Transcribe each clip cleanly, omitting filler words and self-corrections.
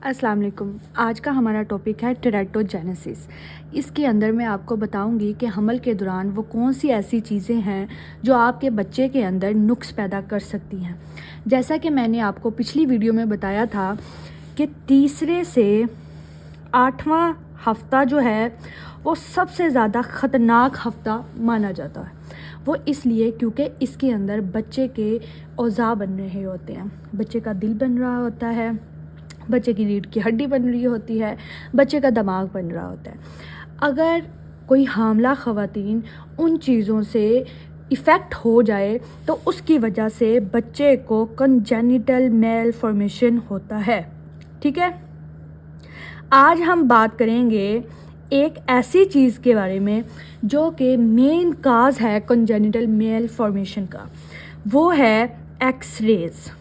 अस्सलाम वालेकुम। आज का हमारा टॉपिक है टेरेटोजेनेसिस। इसके अंदर मैं आपको बताऊंगी कि हमल के दौरान वो कौन सी ऐसी चीज़ें हैं जो आपके बच्चे के अंदर नुक्स पैदा कर सकती हैं। जैसा कि मैंने आपको पिछली वीडियो में बताया था कि तीसरे से 8वां हफ्ता जो है वो सबसे ज़्यादा ख़तरनाक हफ्ता माना जाता है। वो इसलिए क्योंकि इसके अंदर बच्चे के औज़ा बन रहे होते हैं, बच्चे का दिल बन रहा होता है, बच्चे की रीढ़ की हड्डी बन रही होती है, बच्चे का दिमाग बन रहा होता है। अगर कोई हामला ख़वातीन उन चीज़ों से इफ़ेक्ट हो जाए तो उसकी वजह से बच्चे को कंजेनिटल मेल फॉर्मेशन होता है। ठीक है, आज हम बात करेंगे एक ऐसी चीज़ के बारे में जो कि मेन काज है कंजेनिटल मेल फॉर्मेशन का, वो है एक्स-रेज़।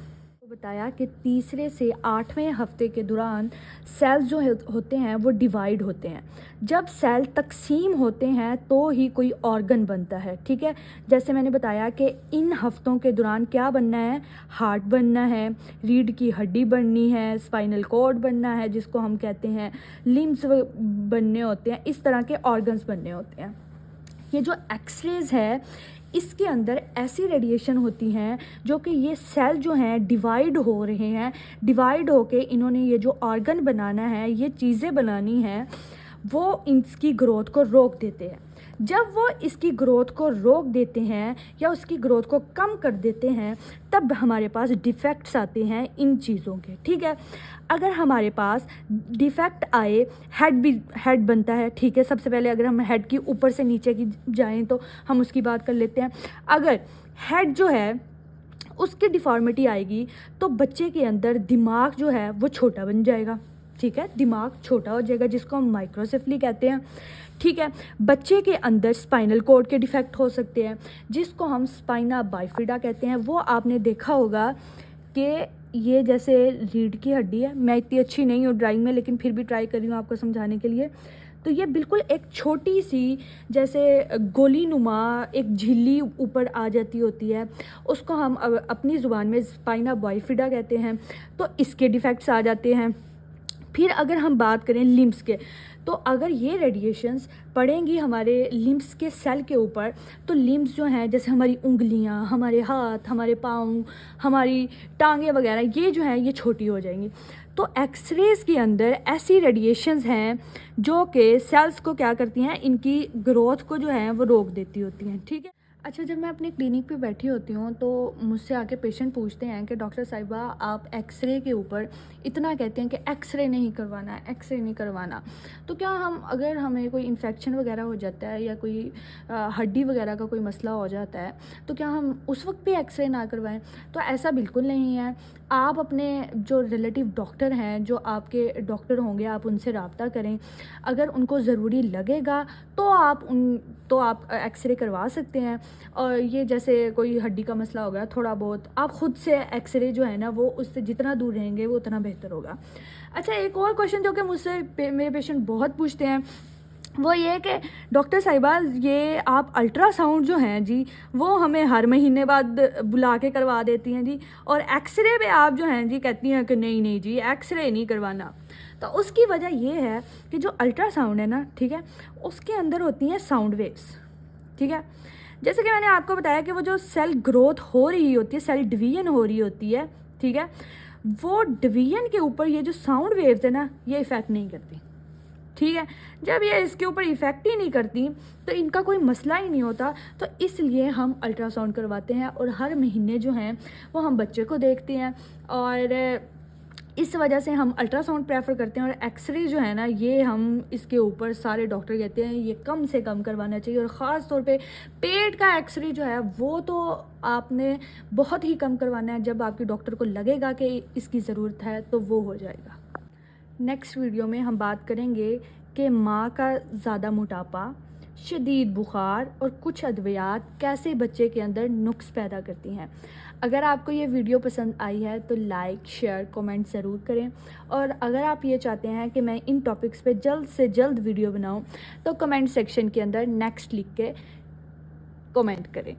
बताया कि तीसरे से 8वें हफ्ते के दौरान सेल्स जो होते हैं वो डिवाइड होते हैं। जब सेल तकसीम होते हैं तो ही कोई ऑर्गन बनता है। ठीक है, जैसे मैंने बताया कि इन हफ्तों के दौरान क्या बनना है, हार्ट बनना है, रीढ़ की हड्डी बननी है, स्पाइनल कॉर्ड बनना है जिसको हम कहते हैं, लिम्स बनने होते हैं, इस तरह के ऑर्गन्स बनने होते हैं। ये जो एक्स-रेज़ है इसके अंदर ऐसी रेडिएशन होती हैं जो कि ये सेल जो हैं डिवाइड हो रहे हैं, डिवाइड होके इन्होंने ये जो ऑर्गन बनाना है, ये चीज़ें बनानी हैं, वो इसकी ग्रोथ को रोक देते हैं। जब वो इसकी ग्रोथ को रोक देते हैं या उसकी ग्रोथ को कम कर देते हैं तब हमारे पास डिफेक्ट्स आते हैं इन चीज़ों के। ठीक है, अगर हमारे पास डिफेक्ट आए, हेड बनता है। ठीक है, सबसे पहले अगर हम हेड की ऊपर से नीचे की जाएं तो हम उसकी बात कर लेते हैं। अगर हेड जो है उसकी डिफॉर्मिटी आएगी तो बच्चे के अंदर दिमाग जो है वो छोटा बन जाएगा। ठीक है, दिमाग छोटा हो जाएगा जिसको हम माइक्रोसेफली कहते हैं। ठीक है, बच्चे के अंदर स्पाइनल कॉर्ड के डिफेक्ट हो सकते हैं जिसको हम स्पाइना बाइफिडा कहते हैं। वो आपने देखा होगा कि ये जैसे रीढ़ की हड्डी है, मैं इतनी अच्छी नहीं हूँ ड्राइंग में लेकिन फिर भी ट्राई कर रही हूँ आपको समझाने के लिए। तो ये बिल्कुल एक छोटी सी जैसे गोली नुमा एक झिल्ली ऊपर आ जाती होती है, उसको हम अपनी ज़ुबान में स्पाइना बाइफिडा कहते हैं। तो इसके डिफेक्ट्स आ जाते हैं। फिर अगर हम बात करें लिम्स के, तो अगर ये रेडिएशंस पड़ेंगी हमारे लिम्स के सेल के ऊपर तो लिम्स जो हैं जैसे हमारी उंगलियां, हमारे हाथ, हमारे पाँव, हमारी टांगें वगैरह, ये जो हैं ये छोटी हो जाएंगी। तो एक्स-रेज़ के अंदर ऐसी रेडिएशंस हैं जो कि सेल्स को क्या करती हैं, इनकी ग्रोथ को जो है वो रोक देती होती हैं। ठीक है, अच्छा, जब मैं अपने क्लिनिक पे बैठी होती हूँ तो मुझसे आके पेशेंट पूछते हैं कि डॉक्टर साहिबा आप एक्सरे के ऊपर इतना कहते हैं कि एक्सरे नहीं करवाना, एक्सरे नहीं करवाना, तो क्या हम अगर हमें कोई इन्फेक्शन वगैरह हो जाता है या कोई हड्डी वगैरह का कोई मसला हो जाता है तो क्या हम उस वक्त भी एक्सरे ना करवाएं? तो ऐसा बिल्कुल नहीं है। आप अपने जो रिलेटिव डॉक्टर हैं, जो आपके डॉक्टर होंगे, आप उनसे रब्ता करें। अगर उनको ज़रूरी लगेगा तो आप एक्सरे करवा सकते हैं। और ये जैसे कोई हड्डी का मसला हो गया, थोड़ा बहुत आप ख़ुद से एक्सरे जो है ना वो उससे जितना दूर रहेंगे वो उतना बेहतर होगा। अच्छा, एक और क्वेश्चन जो कि मुझसे मेरे पेशेंट बहुत पूछते हैं वो ये कि डॉक्टर साहिबा ये आप अल्ट्रासाउंड जो हैं जी वो हमें हर महीने बाद बुला के करवा देती हैं जी, और एक्सरे पे आप जो हैं जी कहती हैं कि नहीं नहीं जी एक्सरे नहीं करवाना। तो उसकी वजह ये है कि जो अल्ट्रासाउंड है ना, ठीक है, उसके अंदर होती हैं साउंड वेव्स। ठीक है, जैसे कि मैंने आपको बताया कि वो जो सेल ग्रोथ हो रही होती है, सेल डिवीजन हो रही होती है, ठीक है, वो डिवीजन के ऊपर ये जो साउंड वेव्स है ना ये इफ़ेक्ट नहीं करती। ठीक है, जब ये इसके ऊपर इफ़ेक्ट ही नहीं करती तो इनका कोई मसला ही नहीं होता। तो इसलिए हम अल्ट्रासाउंड करवाते हैं और हर महीने जो हैं वो हम बच्चे को देखते हैं, और इस वजह से हम अल्ट्रासाउंड प्रेफर करते हैं। और एक्सरे जो है ना ये हम इसके ऊपर सारे डॉक्टर कहते हैं ये कम से कम करवाना चाहिए, और ख़ास तौर पे पेट का एक्सरे जो है वो तो आपने बहुत ही कम करवाना है। जब आपके डॉक्टर को लगेगा कि इसकी ज़रूरत है तो वो हो जाएगा। नेक्स्ट वीडियो में हम बात करेंगे कि माँ का ज़्यादा मोटापा, शदीद बुखार और कुछ अद्वियात कैसे बच्चे के अंदर नुक्स पैदा करती हैं। अगर आपको ये वीडियो पसंद आई है तो लाइक, शेयर, कमेंट ज़रूर करें। और अगर आप ये चाहते हैं कि मैं इन टॉपिक्स पे जल्द से जल्द वीडियो बनाऊं तो कमेंट सेक्शन के अंदर नेक्स्ट लिख के कमेंट करें।